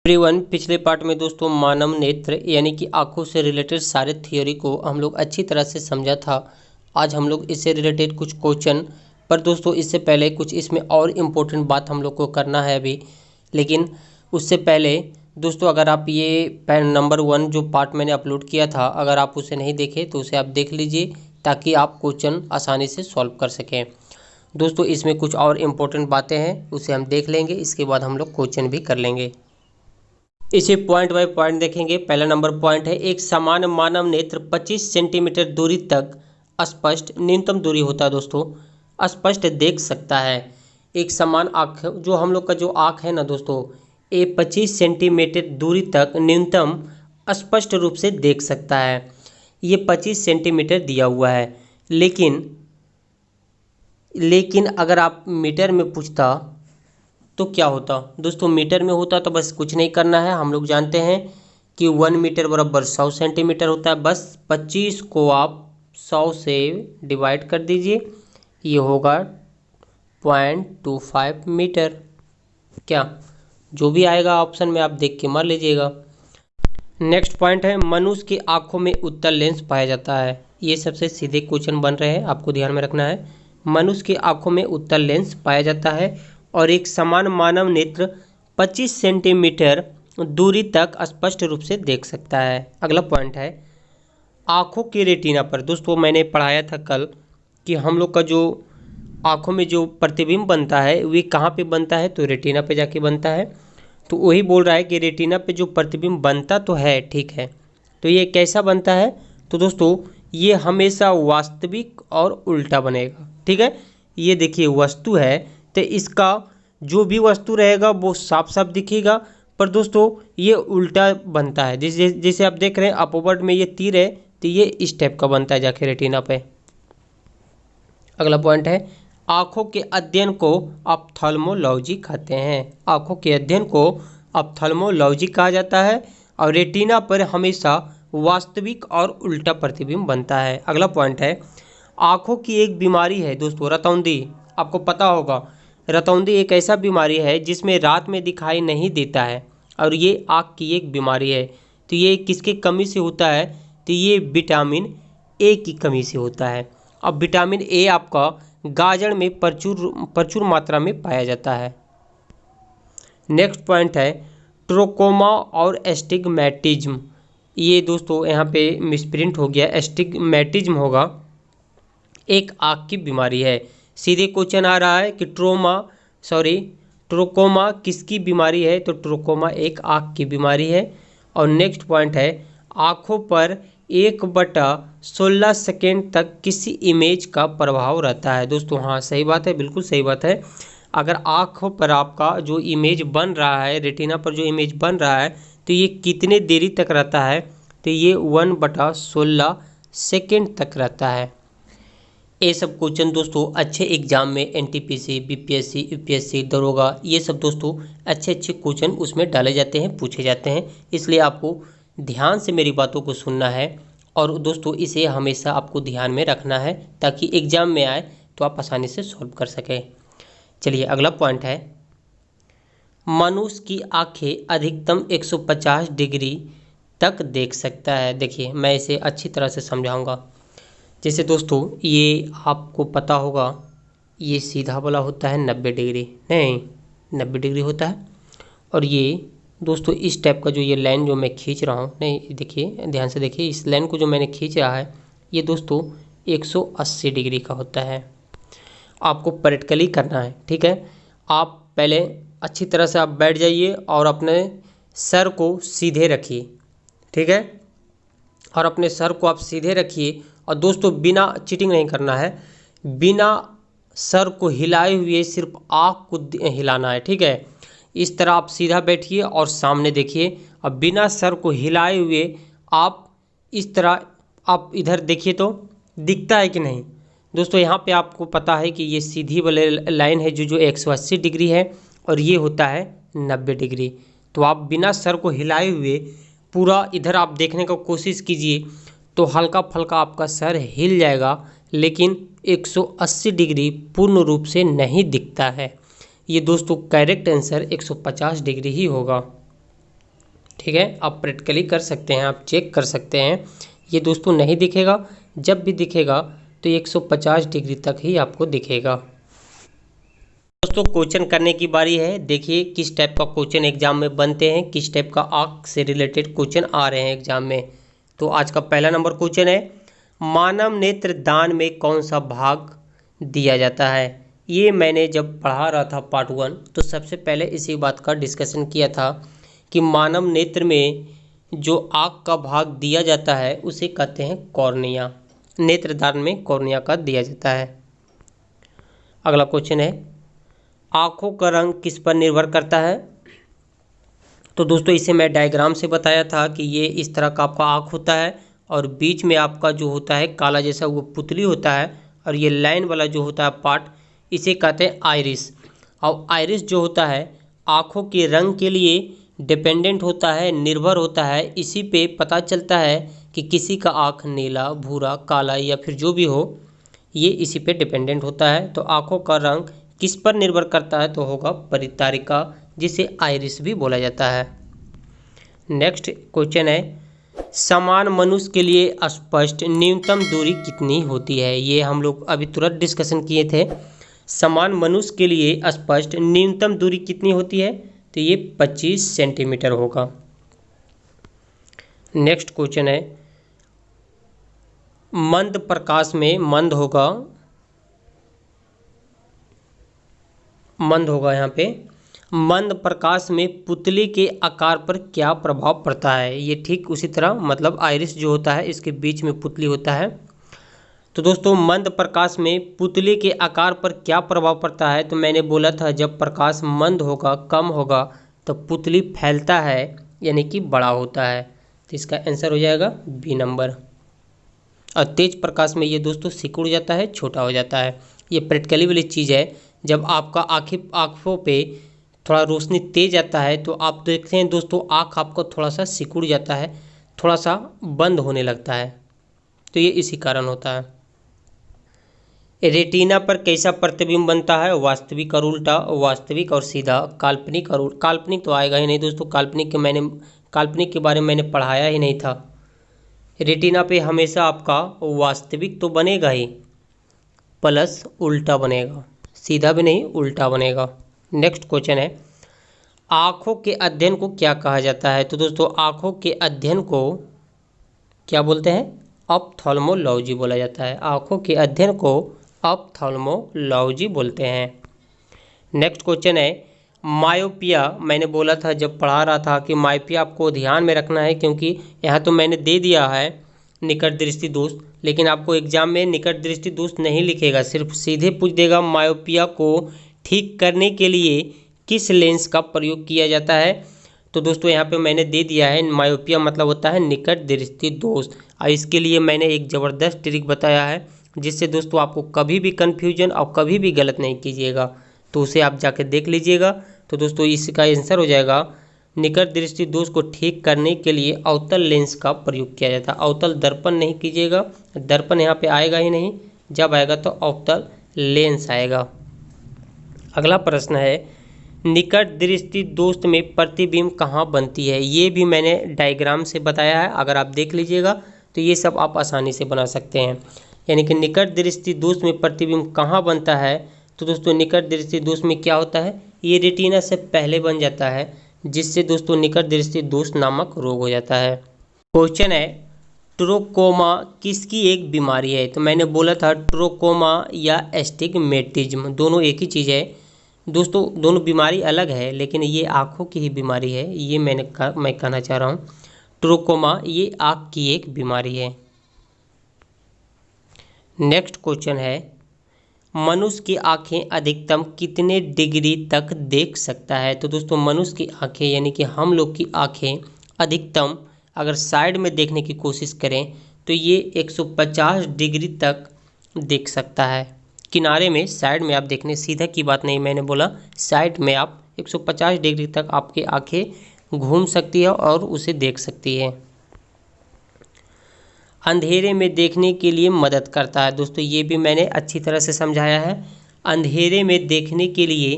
Everyone, पिछले part में दोस्तों मानव नेत्र यानी कि आंखों से रिलेटेड सारे थ्योरी को हम लोग अच्छी तरह से समझा था। आज हम लोग इससे रिलेटेड कुछ क्वेश्चन पर दोस्तों इससे पहले कुछ इसमें और इम्पोर्टेंट बात हम लोग को करना है अभी। लेकिन उससे पहले दोस्तों अगर आप ये नंबर 1 जो पार्ट मैंने अपलोड किया था, अगर आप उसे नहीं देखे तो उसे आप देख लीजिए ताकि आप क्वेश्चन आसानी से सॉल्व कर सकें। दोस्तों इसमें कुछ और इम्पोर्टेंट बातें हैं, उसे हम देख लेंगे, इसके बाद हम लोग क्वेश्चन भी कर लेंगे। इसे पॉइंट बाय पॉइंट देखेंगे। पहला नंबर पॉइंट है, एक समान मानव नेत्र 25 सेंटीमीटर दूरी तक स्पष्ट, न्यूनतम दूरी होता है दोस्तों, स्पष्ट देख सकता है। एक समान आँख, जो हम लोग का जो आँख है ना दोस्तों, ये 25 सेंटीमीटर दूरी तक न्यूनतम स्पष्ट रूप से देख सकता है। ये 25 सेंटीमीटर दिया हुआ है, लेकिन अगर आप मीटर में पूछता तो क्या होता दोस्तों। मीटर में होता तो बस कुछ नहीं करना है, हम लोग जानते हैं कि 1 मीटर बराबर 100 सेंटीमीटर होता है। बस 25 को आप 100 से डिवाइड कर दीजिए, ये होगा 0.25 मीटर। क्या जो भी आएगा ऑप्शन में आप देख के मार लीजिएगा। नेक्स्ट पॉइंट है, मनुष्य की आंखों में उत्तल लेंस पाया जाता है। ये सबसे सीधे क्वेश्चन बन रहे हैं, आपको ध्यान में रखना है। मनुष्य की आंखों में उत्तल लेंस पाया जाता है और एक समान मानव नेत्र 25 सेंटीमीटर दूरी तक स्पष्ट रूप से देख सकता है। अगला पॉइंट है, आँखों के रेटिना पर। दोस्तों मैंने पढ़ाया था कल कि हम लोग का जो आँखों में जो प्रतिबिंब बनता है वे कहाँ पे बनता है, तो रेटिना पे जाके बनता है। तो वही बोल रहा है कि रेटिना पे जो प्रतिबिंब बनता तो है, ठीक है, तो ये कैसा बनता है, तो दोस्तों ये हमेशा वास्तविक और उल्टा बनेगा। ठीक है, ये देखिए वस्तु है तो इसका जो भी वस्तु रहेगा वो साफ साफ दिखेगा, पर दोस्तों ये उल्टा बनता है। जैसे आप देख रहे हैं अपवर्ड में ये तीर है, तो ये इस टाइप का बनता है जाके रेटिना पे। अगला पॉइंट है, आँखों के अध्ययन को ऑप्थेल्मोलॉजी कहते हैं। आँखों के अध्ययन को ऑप्थेल्मोलॉजी कहा जाता है और रेटिना पर हमेशा वास्तविक और उल्टा प्रतिबिंब बनता है। अगला पॉइंट है, आँखों की एक बीमारी है दोस्तों रतौंधी। आपको पता होगा रतौंधी एक ऐसा बीमारी है जिसमें रात में दिखाई नहीं देता है और ये आँख की एक बीमारी है। तो ये किसकी कमी से होता है, तो ये विटामिन ए की कमी से होता है। अब विटामिन ए आपका गाजर में प्रचुर मात्रा में पाया जाता है। नेक्स्ट पॉइंट है, ट्रोकोमा और एस्टिग्मेटिज्म। ये दोस्तों यहाँ पे मिसप्रिंट हो गया, एस्टिग्मेटिज्म होगा, एक आँख की बीमारी है। सीधे क्वेश्चन आ रहा है कि ट्रोकोमा किसकी बीमारी है, तो ट्रोकोमा एक आँख की बीमारी है। और नेक्स्ट पॉइंट है, आँखों पर 1/16 सेकेंड तक किसी इमेज का प्रभाव रहता है। दोस्तों हाँ सही बात है, बिल्कुल सही बात है। अगर आँखों पर आपका जो इमेज बन रहा है, रेटिना पर जो इमेज बन रहा है, तो ये कितने देरी तक रहता है, तो ये 1/16 सेकेंड तक रहता है। ये सब क्वेश्चन दोस्तों अच्छे एग्जाम में एनटीपीसी, बीपीएससी, यूपीएससी, दरोगा, ये सब दोस्तों अच्छे क्वेश्चन उसमें डाले जाते हैं, पूछे जाते हैं। इसलिए आपको ध्यान से मेरी बातों को सुनना है और दोस्तों इसे हमेशा आपको ध्यान में रखना है ताकि एग्जाम में आए तो आप आसानी से सॉल्व कर सकें। चलिए अगला पॉइंट है, मनुष्य की आँखें अधिकतम 150 डिग्री तक देख सकता है। देखिए मैं इसे अच्छी तरह से समझाऊंगा। जैसे दोस्तों ये आपको पता होगा, ये सीधा वाला होता है 90 डिग्री, नहीं 90 डिग्री होता है। और ये दोस्तों इस टाइप का जो ये लाइन जो मैं खींच रहा हूँ, नहीं देखिए ध्यान से देखिए, इस लाइन को जो मैंने खींच रहा है ये दोस्तों 180 डिग्री का होता है। आपको प्रैक्टिकली करना है, ठीक है। आप पहले अच्छी तरह से आप बैठ जाइए और अपने सर को सीधे रखिए, ठीक है, और अपने सर को आप सीधे रखिए। और दोस्तों बिना चीटिंग नहीं करना है, बिना सर को हिलाए हुए सिर्फ आँख को हिलाना है, ठीक है। इस तरह आप सीधा बैठिए और सामने देखिए, अब बिना सर को हिलाए हुए आप इस तरह आप इधर देखिए तो दिखता है कि नहीं। दोस्तों यहाँ पे आपको पता है कि ये सीधी वाले लाइन है जो 180 डिग्री है और ये होता है 90 डिग्री। तो आप बिना सर को हिलाए हुए पूरा इधर आप देखने का कोशिश कीजिए, तो हल्का फल्का आपका सर हिल जाएगा, लेकिन 180 डिग्री पूर्ण रूप से नहीं दिखता है। ये दोस्तों करेक्ट आंसर 150 डिग्री ही होगा। ठीक है, आप प्रैक्टिकली कर सकते हैं, आप चेक कर सकते हैं। ये दोस्तों नहीं दिखेगा, जब भी दिखेगा तो 150 डिग्री तक ही आपको दिखेगा। दोस्तों क्वेश्चन करने की बारी है। देखिए किस टाइप का क्वेश्चन एग्जाम में बनते हैं, किस टाइप का आँख से रिलेटेड क्वेश्चन आ रहे हैं एग्जाम में। तो आज का पहला नंबर क्वेश्चन है, मानव नेत्र दान में कौन सा भाग दिया जाता है। ये मैंने जब पढ़ा रहा था पार्ट 1 तो सबसे पहले इसी बात का डिस्कशन किया था कि मानव नेत्र में जो आँख का भाग दिया जाता है उसे कहते हैं कॉर्निया। नेत्रदान में कॉर्निया का दिया जाता है। अगला क्वेश्चन है, आँखों का रंग किस पर निर्भर करता है। तो दोस्तों इसे मैं डायग्राम से बताया था कि ये इस तरह का आपका आँख होता है और बीच में आपका जो होता है काला जैसा वो पुतली होता है, और ये लाइन वाला जो होता है पार्ट इसे कहते हैं आइरिस। और आइरिस जो होता है आँखों के रंग के लिए डिपेंडेंट होता है, निर्भर होता है। इसी पे पता चलता है कि किसी का आँख नीला, भूरा, काला या फिर जो भी हो, ये इसी पे डिपेंडेंट होता है। तो आँखों का रंग किस पर निर्भर करता है, तो होगा परितारिका, जिसे आइरिस भी बोला जाता है। नेक्स्ट क्वेश्चन है, समान मनुष्य के लिए स्पष्ट न्यूनतम दूरी कितनी होती है। ये हम लोग अभी तुरंत डिस्कशन किए थे। समान मनुष्य के लिए स्पष्ट न्यूनतम दूरी कितनी होती है, तो ये 25 सेंटीमीटर होगा। नेक्स्ट क्वेश्चन है, मंद प्रकाश में मंद होगा यहाँ पे, मंद प्रकाश में पुतली के आकार पर क्या प्रभाव पड़ता है। ये ठीक उसी तरह, मतलब आइरिस जो होता है इसके बीच में पुतली होता है। तो दोस्तों मंद प्रकाश में पुतली के आकार पर क्या प्रभाव पड़ता है, तो मैंने बोला था जब प्रकाश मंद होगा, कम होगा, तो पुतली फैलता है यानी कि बड़ा होता है। तो इसका आंसर हो जाएगा बी नंबर। और तेज प्रकाश में ये दोस्तों सिकुड़ जाता है, छोटा हो जाता है। ये प्रैक्टिकली वाली चीज़ है। जब आपका आँखों पे थोड़ा रोशनी तेज आता है तो आप देखते हैं दोस्तों आँख आपको थोड़ा सा सिकुड़ जाता है, थोड़ा सा बंद होने लगता है। तो ये इसी कारण होता है। रेटिना पर कैसा प्रतिबिंब बनता है, वास्तविक और उल्टा, वास्तविक और सीधा, काल्पनिक और काल्पनिक तो आएगा ही नहीं दोस्तों, काल्पनिक के बारे में मैंने पढ़ाया ही नहीं था। रेटिना पे हमेशा आपका वास्तविक तो बनेगा ही, प्लस उल्टा बनेगा, सीधा भी नहीं उल्टा बनेगा। नेक्स्ट क्वेश्चन है, आँखों के अध्ययन को क्या कहा जाता है। तो दोस्तों आँखों के अध्ययन को क्या बोलते हैं, ऑप्थेल्मोलॉजी बोला जाता है। आँखों के अध्ययन को ऑप्थेल्मोलॉजी बोलते हैं। नेक्स्ट क्वेश्चन है, मायोपिया, मैंने बोला था जब पढ़ा रहा था कि मायोपिया आपको ध्यान में रखना है, क्योंकि यहाँ तो मैंने दे दिया है निकट दृष्टि दोष, लेकिन आपको एग्जाम में निकट दृष्टि दोष नहीं लिखेगा, सिर्फ सीधे पूछ देगा मायोपिया को ठीक करने के लिए किस लेंस का प्रयोग किया जाता है। तो दोस्तों यहाँ पे मैंने दे दिया है, मायोपिया मतलब होता है निकट दृष्टि दोष। और इसके लिए मैंने एक ज़बरदस्त ट्रिक बताया है, जिससे दोस्तों आपको कभी भी कन्फ्यूजन और कभी भी गलत नहीं कीजिएगा, तो उसे आप जाके देख लीजिएगा। तो दोस्तों इसका आंसर हो जाएगा, निकट दृष्टि दोष को ठीक करने के लिए अवतल लेंस का प्रयोग किया जाता है। अवतल दर्पण नहीं कीजिएगा, दर्पण यहाँ पे आएगा ही नहीं, जब आएगा तो अवतल लेंस आएगा। अगला प्रश्न है, निकट दृष्टि दोष में प्रतिबिंब कहाँ बनती है। ये भी मैंने डायग्राम से बताया है, अगर आप देख लीजिएगा तो ये सब आप आसानी से बना सकते हैं। यानी कि निकट दृष्टि दोष में प्रतिबिंब कहाँ बनता है। तो दोस्तों निकट दृष्टि दोष में क्या होता है, ये रेटिना से पहले बन जाता है, जिससे दोस्तों निकट दृष्टि दोष नामक रोग हो जाता है। क्वेश्चन है, ट्रोकोमा किसकी एक बीमारी है। तो मैंने बोला था ट्रोकोमा या एस्टिग्मेटिज्म दोनों एक ही चीज़ है दोस्तों, दोनों बीमारी अलग है, लेकिन ये आँखों की ही बीमारी है। ये मैं कहना चाह रहा हूँ, ट्रोकोमा ये आँख की एक बीमारी है। नेक्स्ट क्वेश्चन है, मनुष्य की आँखें अधिकतम कितने डिग्री तक देख सकता है। तो दोस्तों मनुष्य की आँखें यानी कि हम लोग की आँखें अधिकतम अगर साइड में देखने की कोशिश करें तो ये 150 डिग्री तक देख सकता है। किनारे में, साइड में आप देखने, सीधा की बात नहीं मैंने बोला, साइड में आप 150 डिग्री तक आपकी आँखें घूम सकती है और उसे देख सकती है। अंधेरे में देखने के लिए मदद करता है। दोस्तों ये भी मैंने अच्छी तरह से समझाया है। अंधेरे में देखने के लिए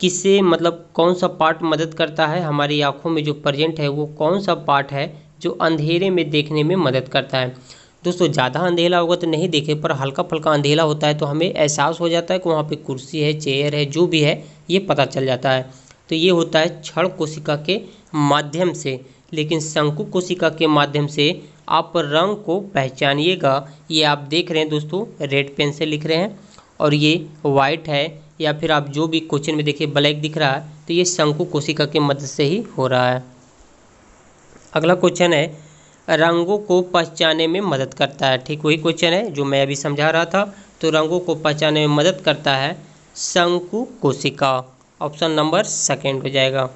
किसे मतलब कौन सा पार्ट मदद करता है, हमारी आँखों में जो प्रेजेंट है वो कौन सा पार्ट है जो अंधेरे में देखने में मदद करता है। दोस्तों ज़्यादा अंधेरा होगा तो नहीं देखे, पर हल्का फुल्का अंधेरा होता है तो हमें एहसास हो जाता है कि वहाँ पे कुर्सी है, चेयर है, जो भी है ये पता चल जाता है। तो ये होता है क्षण कोशिका के माध्यम से। लेकिन शंकु कोशिका के माध्यम से आप रंग को पहचानिएगा। ये आप देख रहे हैं दोस्तों, रेड पेन से लिख रहे हैं और ये वाइट है, या फिर आप जो भी क्वेश्चन में देखिए ब्लैक दिख रहा है, तो ये शंकु कोशिका के मदद से ही हो रहा है। अगला क्वेश्चन है, रंगों को पहचानने में मदद करता है। ठीक वही क्वेश्चन है जो मैं अभी समझा रहा था। तो रंगों को पहचानने में मदद करता है शंकु कोशिका। ऑप्शन नंबर सेकंड हो जाएगा।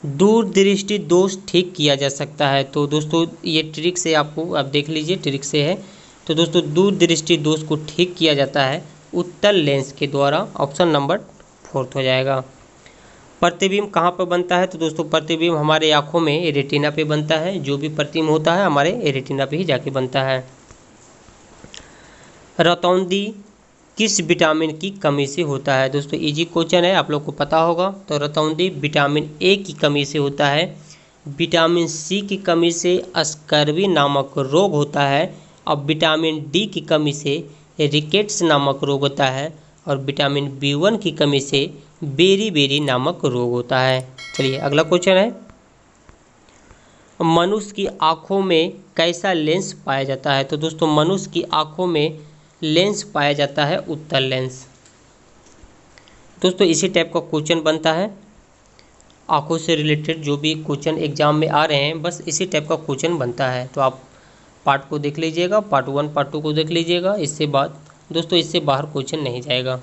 दूरदृष्टि दोष ठीक किया जा सकता है। तो दोस्तों ये ट्रिक से आपको आप देख लीजिए, ट्रिक से है। तो दोस्तों दूरदृष्टि दोष को ठीक किया जाता है उत्तल लेंस के द्वारा। ऑप्शन नंबर फोर्थ हो जाएगा। प्रतिबिंब कहाँ पर बनता है? तो दोस्तों प्रतिबिंब हमारे आँखों में रेटिना पे बनता है। जो भी प्रतिबिंब होता है हमारे रेटिना पे ही जाके बनता है। रतौंधी किस विटामिन की कमी से होता है? दोस्तों इजी क्वेश्चन है, आप लोग को पता होगा। तो रतौंधी विटामिन ए की कमी से होता है। विटामिन सी की कमी से स्कर्वी नामक रोग होता है। और विटामिन डी की कमी से रिकेट्स नामक रोग होता है। और विटामिन B1 की कमी से बेरी नामक रोग होता है। चलिए अगला क्वेश्चन है, मनुष्य की आँखों में कैसा लेंस पाया जाता है? तो दोस्तों मनुष्य की आँखों में लेंस पाया जाता है उत्तल लेंस। दोस्तों इसी टाइप का क्वेश्चन बनता है, आँखों से रिलेटेड जो भी क्वेश्चन एग्जाम में आ रहे हैं बस इसी टाइप का क्वेश्चन बनता है। तो आप पार्ट को देख लीजिएगा, पार्ट 1 पार्ट 2 को देख लीजिएगा। इससे बाद दोस्तों इससे बाहर क्वेश्चन नहीं जाएगा।